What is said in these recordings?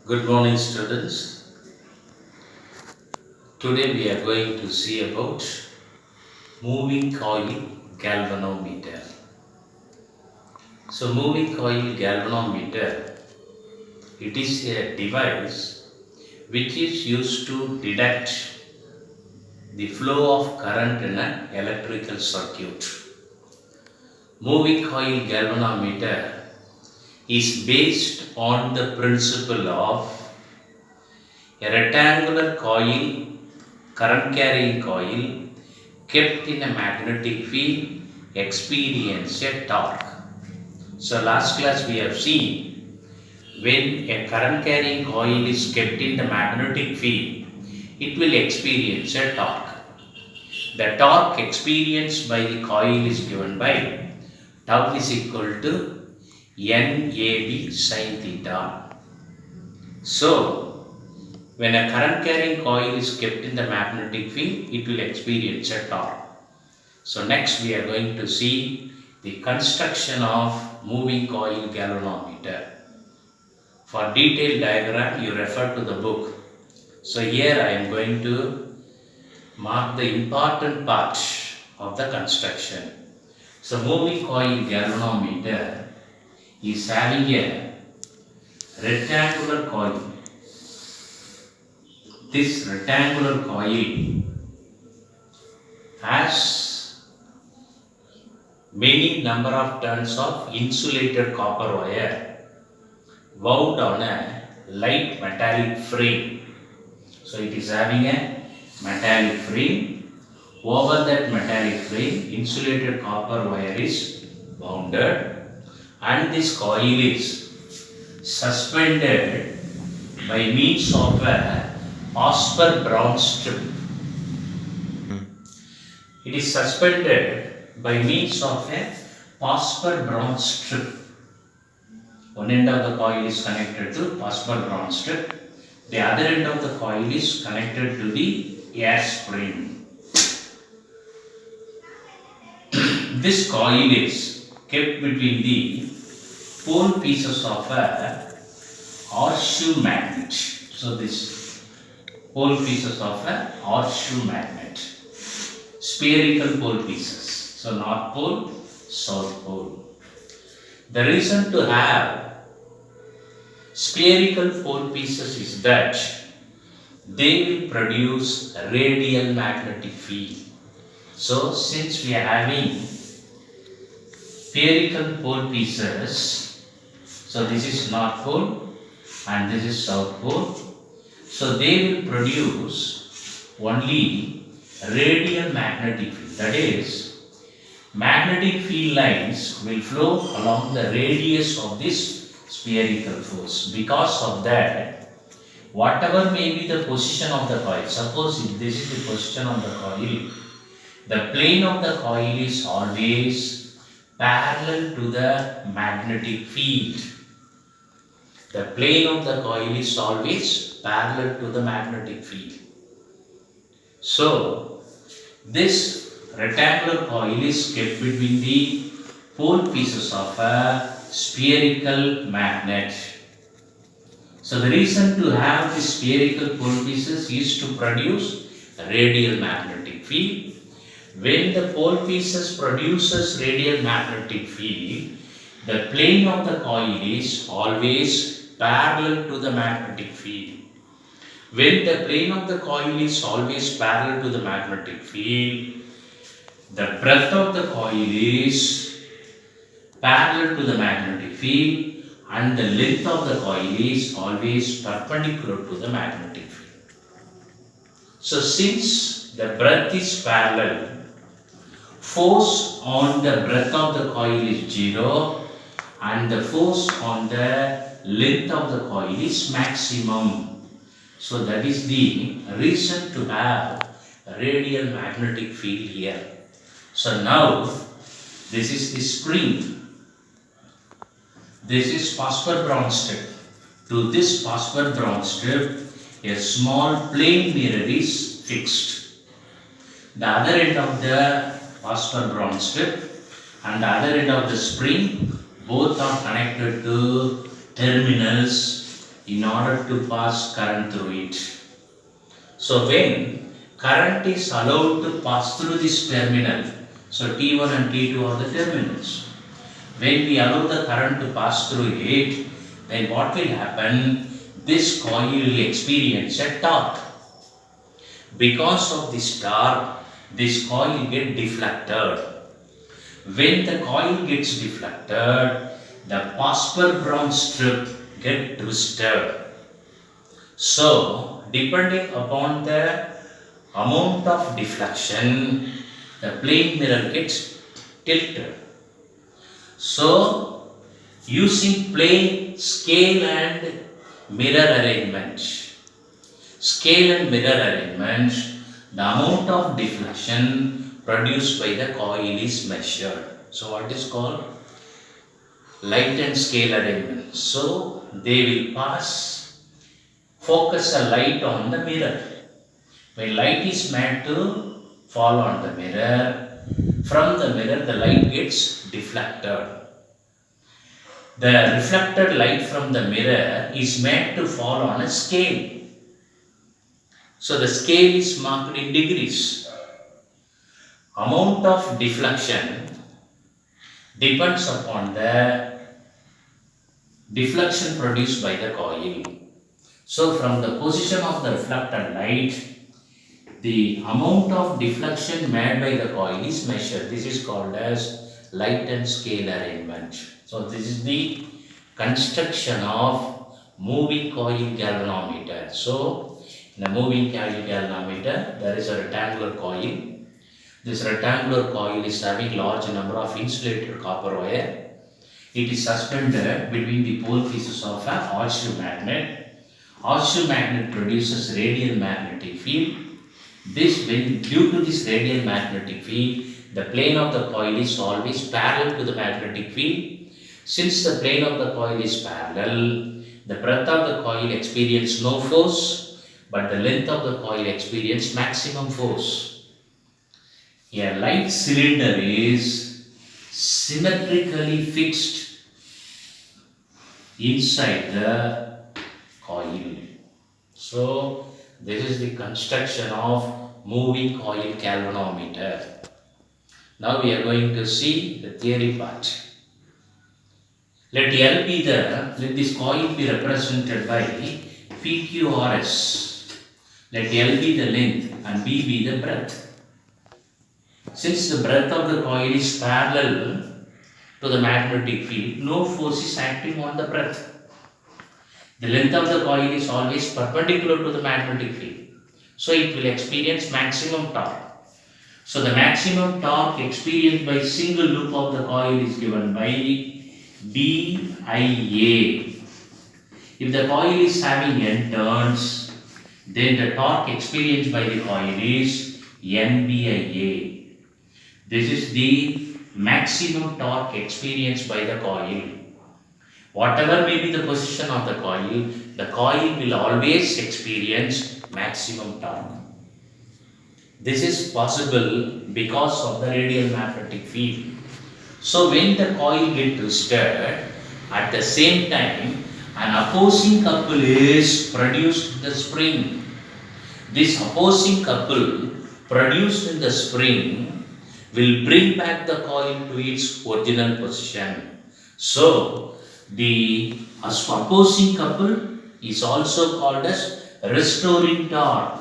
Good morning, students. Today we are going to see about moving coil galvanometer. So, moving coil galvanometer, it is a device which is used to detect the flow of current in an electrical circuit. Moving coil galvanometer is based on the principle of a rectangular coil, current carrying coil, kept in a magnetic field experience a torque. So last class we have seen when a current carrying coil is kept in the magnetic field, it will experience a torque. The torque experienced by the coil is given by tau is equal to NAB sin theta. So when a current carrying coil is kept in the magnetic field, it will experience a torque. So next we are going to see the construction of moving coil galvanometer. For detailed diagram you refer to the book. So here I am going to mark the important part of the construction. So moving coil galvanometer is having a rectangular coil. This rectangular coil has many number of turns of insulated copper wire wound on a light metallic frame. So it is having a metallic frame. Over that metallic frame, insulated copper wire is wounded, and this coil is suspended by means of a phosphor bronze strip. It is suspended by means of a phosphor bronze strip. One end of the coil is connected to phosphor bronze strip. The other end of the coil is connected to the air spring. This coil is kept between the pole pieces of a horseshoe magnet. So this pole pieces of a horseshoe magnet. Spherical pole pieces. So north pole, south pole. The reason to have spherical pole pieces is that they will produce a radial magnetic field. So since we are having spherical pole pieces, so this is north pole and this is south pole, so they will produce only radial magnetic field. That is, magnetic field lines will flow along the radius of this spherical force. Because of that, whatever may be the position of the coil, suppose if this is the position of the coil, the plane of the coil is always parallel to the magnetic field. The plane of the coil is always parallel to the magnetic field. So, this rectangular coil is kept between the pole pieces of a spherical magnet. So the reason to have the spherical pole pieces is to produce a radial magnetic field. When the pole pieces produces radial magnetic field, the plane of the coil is always parallel to the magnetic field. When the plane of the coil is always parallel to the magnetic field, the breadth of the coil is parallel to the magnetic field and the length of the coil is always perpendicular to the magnetic field. So since the breadth is parallel, force on the breadth of the coil is 0 and the force on the length of the coil is maximum. So that is the reason to have a radial magnetic field here. So now this is the spring. This is phosphor bronze strip. To this phosphor bronze strip, a small plane mirror is fixed. The other end of the phosphor bronze strip and the other end of the spring, both are connected to terminals in order to pass current through it. So when current is allowed to pass through this terminal, so T1 and T2 are the terminals. When we allow the current to pass through it, then what will happen? This coil will experience a torque. Because of this torque, this coil will get deflected. When the coil gets deflected, the Pasper-Brown strip get twisted. So, depending upon the amount of deflection, the plane mirror gets tilted. So, using plane, scale and mirror arrangement, the amount of deflection produced by the coil is measured. So, what is called light and scale arrangement. So, they will focus a light on the mirror. When light is meant to fall on the mirror, from the mirror the light gets deflected. The reflected light from the mirror is meant to fall on a scale. So the scale is marked in degrees. Amount of deflection depends upon the deflection produced by the coil. So from the position of the reflected light, the amount of deflection made by the coil is measured. This is called as light and scale arrangement. So this is the construction of moving coil galvanometer. So in a moving coil galvanometer, there is a rectangular coil. This rectangular coil is having large number of insulated copper wire. It is suspended between the pole pieces of a horseshoe magnet. Horseshoe magnet produces radial magnetic field. Due to this radial magnetic field, the plane of the coil is always parallel to the magnetic field. Since the plane of the coil is parallel, the breadth of the coil experiences no force, but the length of the coil experiences maximum force. A light cylinder is symmetrically fixed inside the coil. So, this is the construction of moving coil galvanometer. Now we are going to see the theory part. Let this coil be represented by PQRS. Let L be the length and B be the breadth. Since the breadth of the coil is parallel to the magnetic field, no force is acting on the breadth. The length of the coil is always perpendicular to the magnetic field. So it will experience maximum torque. So the maximum torque experienced by single loop of the coil is given by BIA. If the coil is having N turns, then the torque experienced by the coil is NBIA. This is the maximum torque experienced by the coil. Whatever may be the position of the coil will always experience maximum torque. This is possible because of the radial magnetic field. So when the coil gets twisted, at the same time an opposing couple is produced in the spring. This opposing couple produced in the spring will bring back the coil to its original position. So the opposing couple is also called as restoring torque.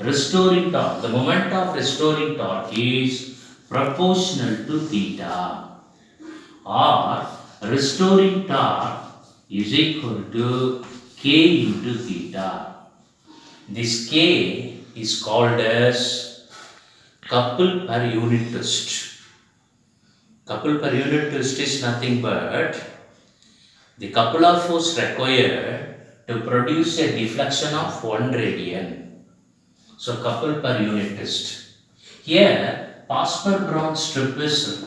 Restoring torque. The moment of restoring torque is proportional to theta, or restoring torque is equal to K into theta. This K is called as couple per unit twist. Couple per unit twist is nothing but the couple of force required to produce a deflection of 1 radian. So couple per unit twist. Here Pasper-Brown strip is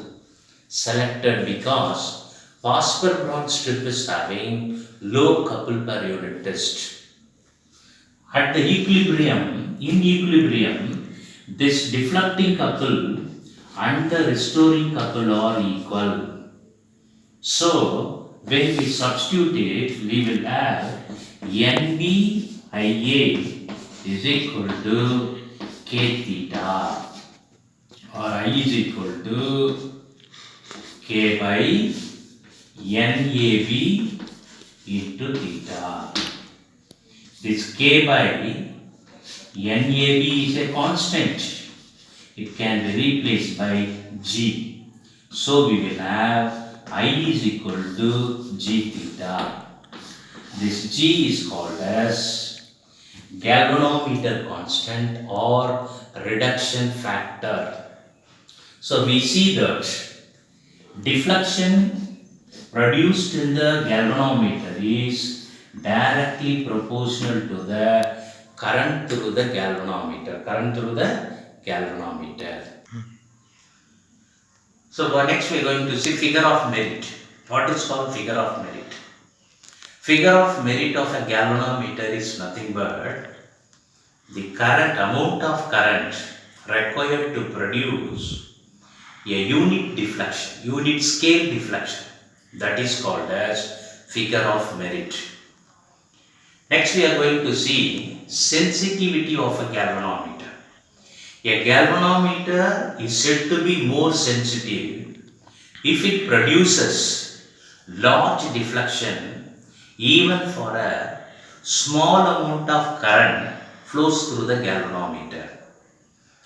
selected because Pasper-Brown strip is having low couple per unit twist. At the in equilibrium, this deflecting couple and the restoring couple are equal. So when we substitute it, we will have NBIA is equal to K theta, or I is equal to K by NAB into theta. This K by NAB is a constant. It can be replaced by G. So we will have I is equal to G theta. This G is called as galvanometer constant or reduction factor. So we see that deflection produced in the galvanometer is directly proportional to the current through the galvanometer. So next we are going to see figure of merit. What is called figure of merit? Figure of merit of a galvanometer is nothing but the amount of current required to produce a unit scale deflection. That is called as figure of merit. Next we are going to see sensitivity of a galvanometer. A galvanometer is said to be more sensitive if it produces large deflection even for a small amount of current flows through the galvanometer.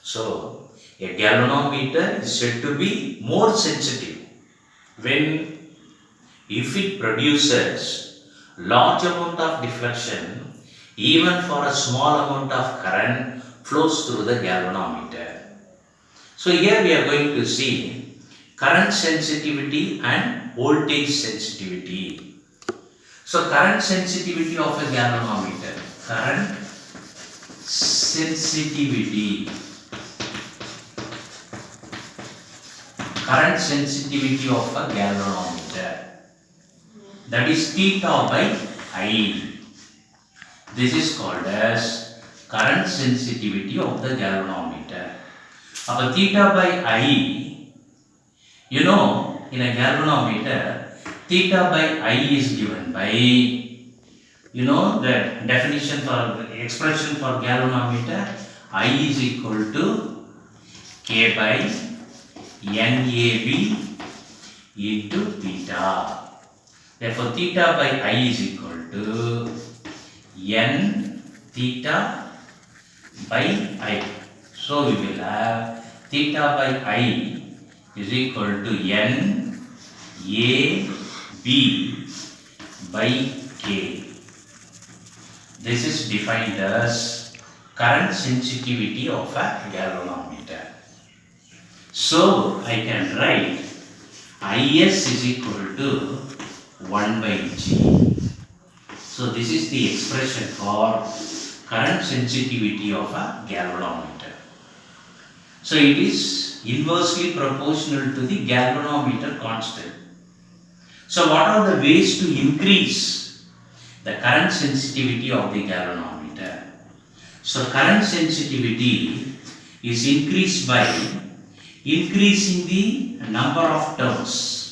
So, a galvanometer is said to be more sensitive if it produces large amount of deflection even for a small amount of current flows through the galvanometer. So here we are going to see current sensitivity and voltage sensitivity. So current sensitivity of a galvanometer. Current sensitivity of a galvanometer. That is theta by I. This is called as current sensitivity of the galvanometer. Now theta by I, in a galvanometer, theta by I is given by, the definition for expression for galvanometer, I is equal to K by NAB into theta. Therefore, theta by I is equal to N theta by I. So, we will have theta by I is equal to N A B by K. This is defined as current sensitivity of a galvanometer. So, I can write IS is equal to 1 by G. So, this is the expression for current sensitivity of a galvanometer. So, it is inversely proportional to the galvanometer constant. So, what are the ways to increase the current sensitivity of the galvanometer? So, current sensitivity is increased by increasing the number of turns.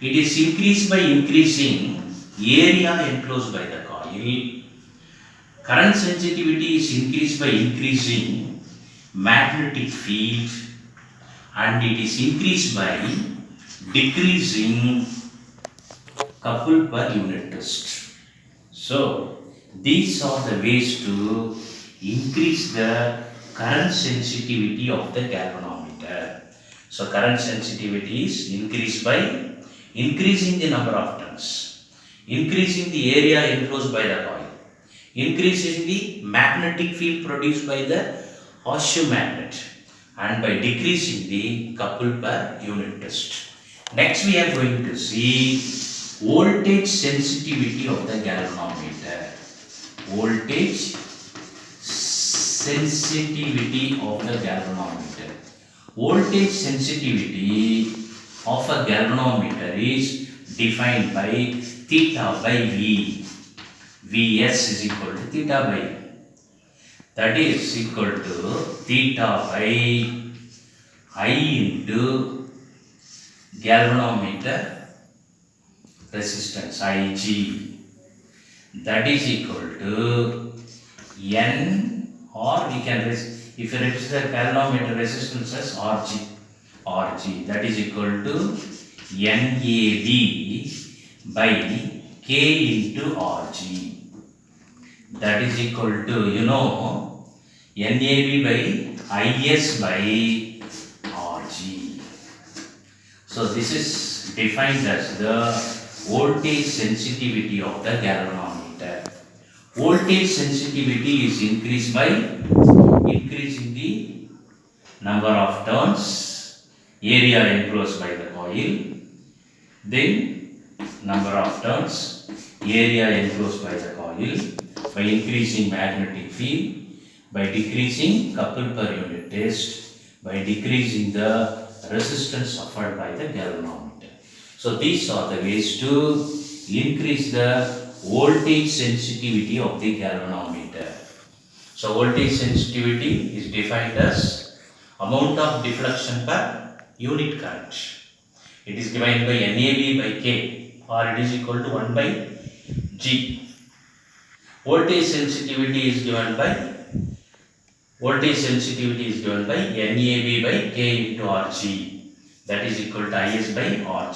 It is increased by increasing area enclosed by the coil. Current sensitivity is increased by increasing magnetic field, and it is increased by decreasing couple per unit twist. So, these are the ways to increase the current sensitivity of the galvanometer. So, current sensitivity is increased by increasing the number of turns, increasing the area enclosed by the coil, increasing the magnetic field produced by the horseshoe magnet, and by decreasing the couple per unit twist. Next, we are going to see voltage sensitivity of the galvanometer. Voltage sensitivity of the galvanometer. Voltage sensitivity of a galvanometer is defined by theta by V. Vs is equal to theta by, that is equal to theta by I into galvanometer resistance Ig, that is equal to N, or we can if you register galvanometer resistance as Rg, that is equal to NAB by K into Rg. That is equal to, NAB by IS by Rg. So this is defined as the voltage sensitivity of the galvanometer. Voltage sensitivity is increased by increasing the number of turns, area enclosed by the coil, then number of turns, area enclosed by the coil, by increasing magnetic field, by decreasing couple per unit test, by decreasing the resistance suffered by the galvanometer. So these are the ways to increase the voltage sensitivity of the galvanometer. So voltage sensitivity is defined as amount of deflection per unit current. It is given by NAB by K, or it is equal to 1 by G. Voltage sensitivity is given by NAB by K into Rg, that is equal to Is by Rg.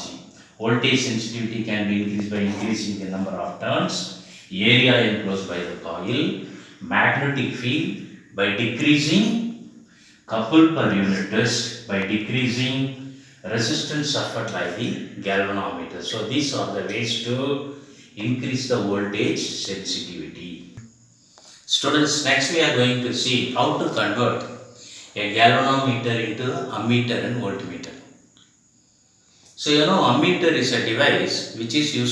Voltage sensitivity can be increased by increasing the number of turns, area enclosed by the coil, magnetic field by decreasing couple per unit test, by decreasing resistance suffered by the galvanometer. So these are the ways to increase the voltage sensitivity. Students, next we are going to see how to convert a galvanometer into ammeter and voltmeter. So ammeter is a device which is used